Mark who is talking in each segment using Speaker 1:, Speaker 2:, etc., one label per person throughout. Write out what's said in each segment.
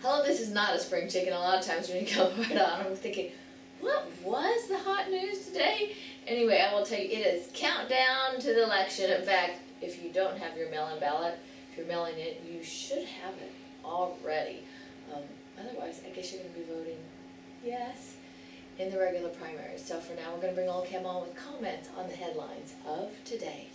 Speaker 1: Hello, this is not a spring chicken. A lot of times when you come right on, I'm thinking, what was the hot news today? Anyway, I will tell you, it is countdown to the election. In fact, if you don't have your mail-in ballot, if you're mailing it, you should have it already. Otherwise, I guess you're going to be voting yes in the regular primaries. So for now, we're going to bring Oldecam on with comments on the headlines of today.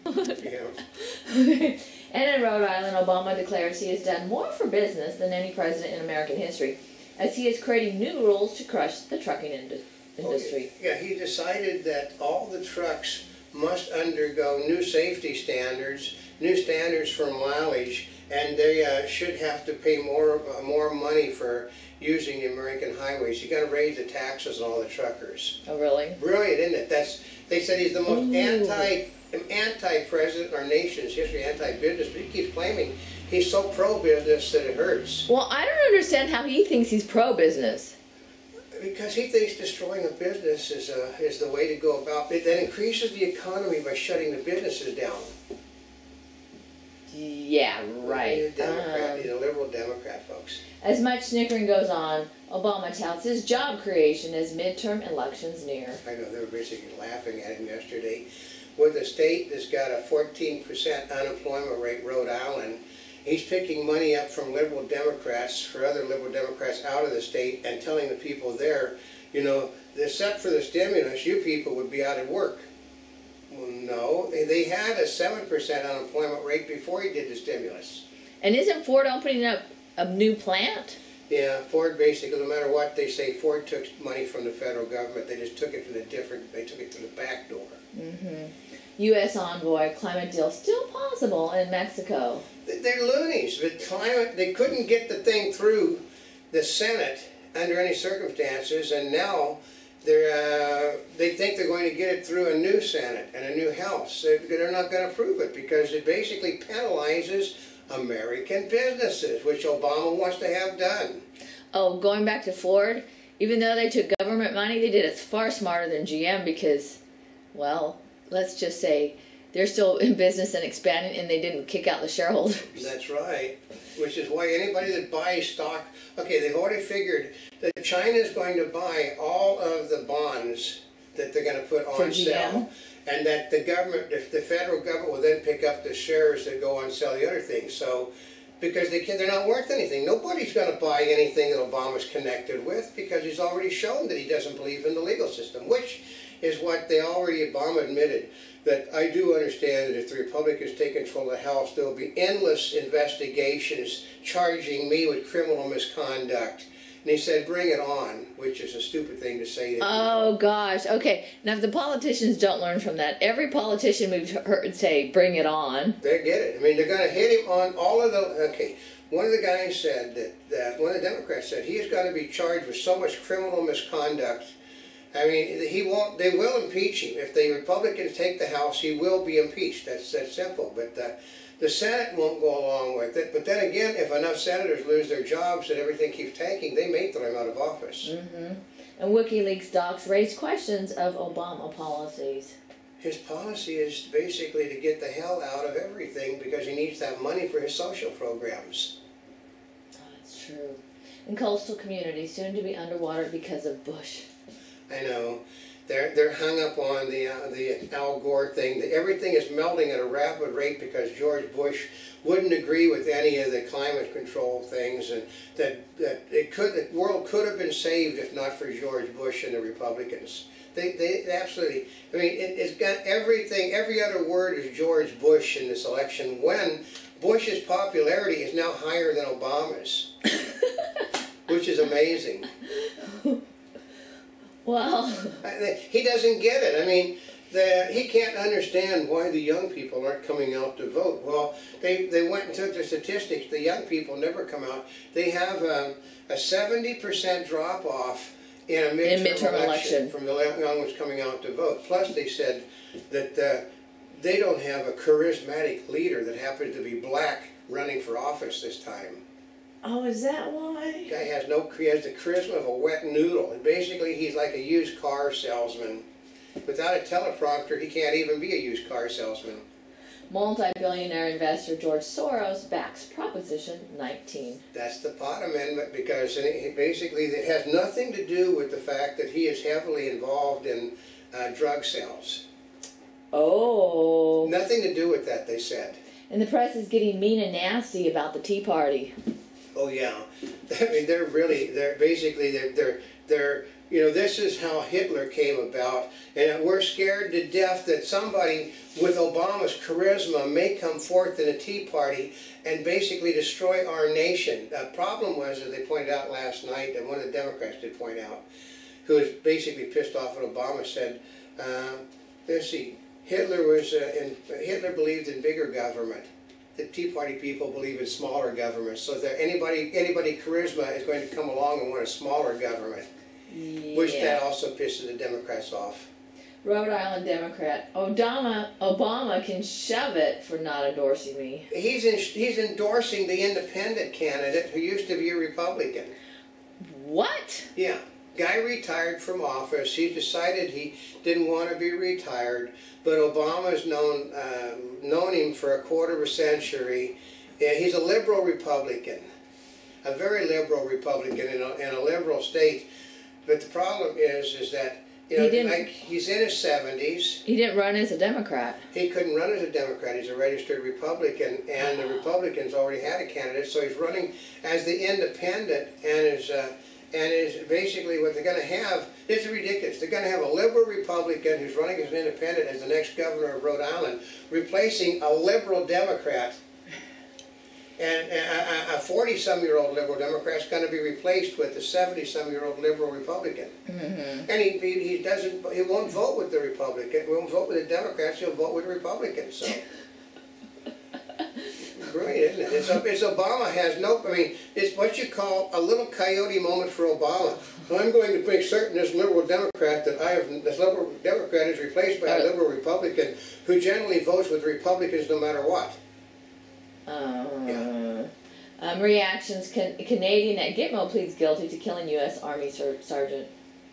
Speaker 2: Yeah.
Speaker 1: And in Rhode Island, Obama declares he has done more for business than any president in American history, as he is creating new rules to crush the trucking industry.
Speaker 2: Yeah, he decided that all the trucks must undergo new safety standards, new standards for mileage, and they should have to pay more money for using the American highways. You got to raise the taxes on all the truckers.
Speaker 1: Oh, really?
Speaker 2: Brilliant, isn't it? They said he's the most anti-president in our nation's history, anti-business, but he keeps claiming he's so pro-business that it hurts.
Speaker 1: Well, I don't understand how he thinks he's pro-business.
Speaker 2: Because he thinks destroying a business is the way to go about it. That increases the economy by shutting the businesses down.
Speaker 1: Yeah, right.
Speaker 2: He's a Democrat, he's a liberal Democrat, folks.
Speaker 1: As much snickering goes on, Obama touts his job creation as midterm elections near.
Speaker 2: I know, they were basically laughing at him yesterday. With a state that's got a 14% unemployment rate, Rhode Island, he's picking money up from liberal Democrats, for other liberal Democrats out of the state, and telling the people there, you know, except for the stimulus, you people would be out of work. Well, no, they had a 7% unemployment rate before he did the stimulus.
Speaker 1: And isn't Ford opening up a new plant?
Speaker 2: Yeah, Ford basically, no matter what they say, Ford took money from the federal government. They just took it from they took it through the back door.
Speaker 1: Mm-hmm. U.S. envoy, climate deal still possible in Mexico.
Speaker 2: They're loonies. But climate, they couldn't get the thing through the Senate under any circumstances, and now they think they're going to get it through a new Senate and a new House. They're not going to approve it because it basically penalizes American businesses, which Obama wants to have done.
Speaker 1: Oh, going back to Ford, even though they took government money, they did it far smarter than GM because, well, let's just say they're still in business and expanding, and they didn't kick out the shareholders.
Speaker 2: That's right, which is why anybody that buys stock, okay, they've already figured that China is going to buy all of the bonds that they're going to put on sale, and that the government, the federal government will then pick up the shares that go on sell the other things. So, because they're not worth anything. Nobody's going to buy anything that Obama's connected with because he's already shown that he doesn't believe in the legal system, which is what Obama admitted, that I do understand that if the Republicans take control of the House, there will be endless investigations charging me with criminal misconduct. And he said, bring it on, which is a stupid thing to say to people.
Speaker 1: Oh, gosh. Okay. Now, if the politicians don't learn from that, every politician we've heard say, bring it on.
Speaker 2: They get it. I mean, they're going to hit him on all of the... Okay, one of the guys said that one of the Democrats said he is going to be charged with so much criminal misconduct. I mean, they will impeach him. If the Republicans take the House, he will be impeached. That's that simple. But the Senate won't go along with it. But then again, if enough senators lose their jobs and everything keeps tanking, they may throw him out of office.
Speaker 1: Mm-hmm. And WikiLeaks docs raise questions of Obama policies.
Speaker 2: His policy is basically to get the hell out of everything because he needs that money for his social programs.
Speaker 1: Oh, that's true. And coastal communities soon to be underwater because of Bush.
Speaker 2: I know. They're hung up on the Al Gore thing. Everything is melting at a rapid rate because George Bush wouldn't agree with any of the climate control things, and that the world could have been saved if not for George Bush and the Republicans. They absolutely. I mean, it's got everything. Every other word is George Bush in this election. When Bush's popularity is now higher than Obama's, which is amazing.
Speaker 1: Well,
Speaker 2: he doesn't get it. I mean, he can't understand why the young people aren't coming out to vote. Well, they went and took the statistics. The young people never come out. They have a 70% drop-off in a midterm election from the young ones coming out to vote. Plus, they said that they don't have a charismatic leader that happens to be black running for office this time.
Speaker 1: Oh, is that why?
Speaker 2: The guy he has the charisma of a wet noodle. And basically, he's like a used car salesman. Without a teleprompter, he can't even be a used car salesman.
Speaker 1: Multi-billionaire investor George Soros backs Proposition 19.
Speaker 2: That's the Pot Amendment, because basically it has nothing to do with the fact that he is heavily involved in drug sales.
Speaker 1: Oh.
Speaker 2: Nothing to do with that, they said.
Speaker 1: And the press is getting mean and nasty about the Tea Party.
Speaker 2: Oh yeah, I mean they're you know, this is how Hitler came about, and we're scared to death that somebody with Obama's charisma may come forth in a Tea Party and basically destroy our nation. The problem was, as they pointed out last night, and one of the Democrats did point out, who was basically pissed off at Obama, said, let's see, Hitler believed in bigger government. The Tea Party people believe in smaller government, so that anybody charisma is going to come along and want a smaller government. Yeah. Which that also pisses the Democrats off.
Speaker 1: Rhode Island Democrat, Obama can shove it for not endorsing me.
Speaker 2: He's endorsing the independent candidate who used to be a Republican.
Speaker 1: What?
Speaker 2: Yeah. Guy retired from office. He decided he didn't want to be retired, but Obama's known him for a quarter of a century. Yeah, he's a liberal Republican, a very liberal Republican in a liberal state. But the problem is that, you know, like, he's in his 70s.
Speaker 1: He didn't run as a Democrat.
Speaker 2: He couldn't run as a Democrat. He's a registered Republican, and the Republicans already had a candidate, so he's running as the independent, and is basically what they're going to have. It's ridiculous. They're going to have a liberal Republican who's running as an independent as the next governor of Rhode Island, replacing a liberal Democrat. And a 40-some-year-old liberal Democrat is going to be replaced with a 70-some-year-old liberal Republican. Mm-hmm. And he won't vote with the Republican. He won't vote with the Democrats. He'll vote with the Republicans. So, brilliant, isn't it? It's Obama has no. I mean, it's what you call a little coyote moment for Obama. So I'm going to make certain this liberal Democrat this liberal Democrat is replaced by a liberal Republican who generally votes with Republicans no matter what.
Speaker 1: Reactions. Canadian at Gitmo pleads guilty to killing U.S. Army sergeant.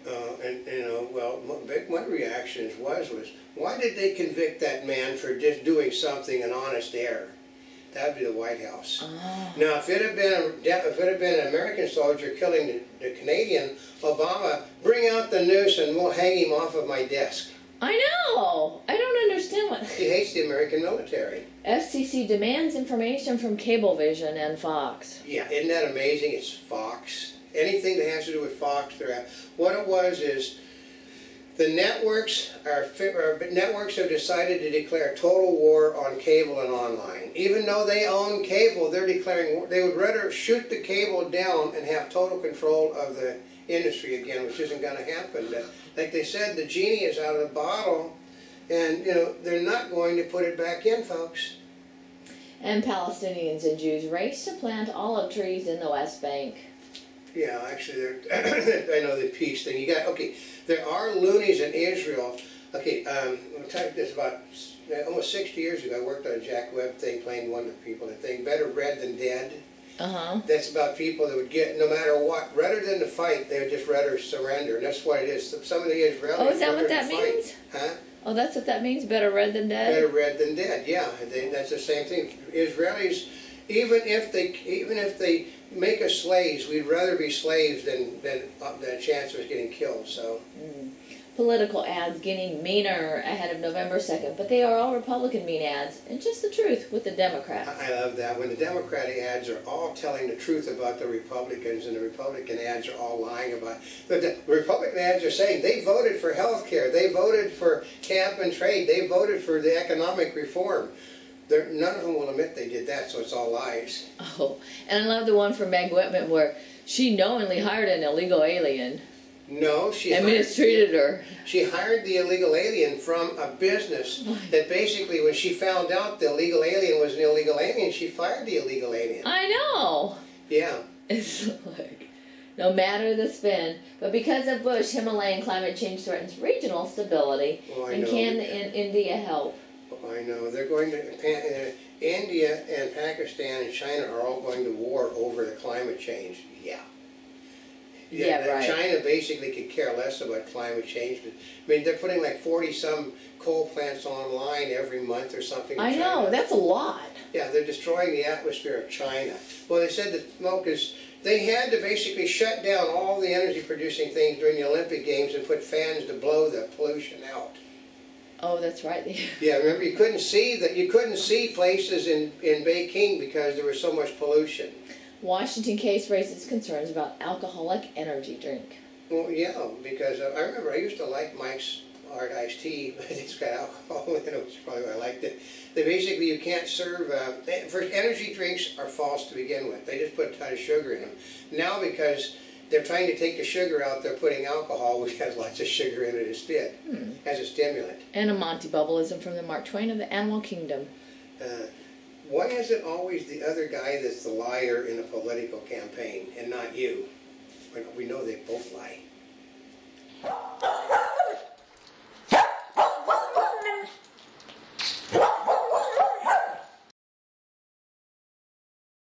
Speaker 2: And you know, well, one reaction was why did they convict that man for just doing something in honest error? That would be the White House. Oh. Now, if it had been an American soldier killing the Canadian, Obama, bring out the noose and we'll hang him off of my desk.
Speaker 1: I know. I don't understand what.
Speaker 2: He hates the American military.
Speaker 1: FCC demands information from Cablevision and Fox.
Speaker 2: Yeah, isn't that amazing? It's Fox. Anything that has to do with Fox, they're at. What it was is the networks have decided to declare total war on cable and online. Even though they own cable, they're declaring war. They would rather shoot the cable down and have total control of the industry again, which isn't going to happen. Like they said, the genie is out of the bottle, and you know they're not going to put it back in, folks.
Speaker 1: And Palestinians and Jews race to plant olive trees in the West Bank.
Speaker 2: Yeah, actually, I know the peace thing. There are loonies in Israel. Okay, I'll tell you this, about almost 60 years ago, I worked on a Jack Webb thing, playing one of the people, the thing, Better Red Than Dead. Uh-huh. That's about people that would get, no matter what, rather than to fight, they would just rather surrender. And that's what it is. Some of the Israelis.
Speaker 1: Oh, is that what that means?
Speaker 2: Huh?
Speaker 1: Oh, that's what that means? Better red than dead?
Speaker 2: Better red than dead, yeah. That's the same thing. Israelis, even if they make us slaves, we'd rather be slaves than a chance of us getting killed, so.
Speaker 1: Mm. Political ads getting meaner ahead of November 2nd, but they are all Republican mean ads, and just the truth with the Democrats.
Speaker 2: I love that. When the Democratic ads are all telling the truth about the Republicans, and the Republican ads are all lying about it. The Republican ads are saying they voted for health care, they voted for cap and trade, they voted for the economic reform. None of them will admit they did that, so it's all lies.
Speaker 1: Oh, and I love the one from Meg Whitman where she knowingly hired an illegal alien.
Speaker 2: No, she
Speaker 1: mistreated her.
Speaker 2: She hired the illegal alien from a business that basically, when she found out the illegal alien was an illegal alien, she fired the illegal alien.
Speaker 1: I know.
Speaker 2: Yeah.
Speaker 1: It's like, no matter the spin, but because of Bush, Himalayan climate change threatens regional stability. And can India help?
Speaker 2: I know. They're going to, India and Pakistan and China are all going to war over the climate change. Yeah.
Speaker 1: Yeah, right.
Speaker 2: China basically could care less about climate change. I mean, they're putting like 40-some coal plants online every month or something.
Speaker 1: I know, that's a lot.
Speaker 2: Yeah, they're destroying the atmosphere of China. Well, they said that smoke is, they had to basically shut down all the energy producing things during the Olympic Games and put fans to blow the pollution out.
Speaker 1: Oh, that's right.
Speaker 2: Yeah, remember you couldn't see places in Beijing because there was so much pollution.
Speaker 1: Washington case raises concerns about alcoholic energy drink.
Speaker 2: Well, yeah, because I remember I used to like Mike's Hard Iced Tea, but it's got alcohol in it, which is probably why I liked it. They basically, you can't serve, first, energy drinks are false to begin with. They just put a ton of sugar in them. Now, because they're trying to take the sugar out, they're putting alcohol, which has lots of sugar in it instead, as a stimulant.
Speaker 1: And a Monty Bubbleism from the Mark Twain of the Animal Kingdom.
Speaker 2: Why is it always the other guy that's the liar in a political campaign and not you? We know they both lie.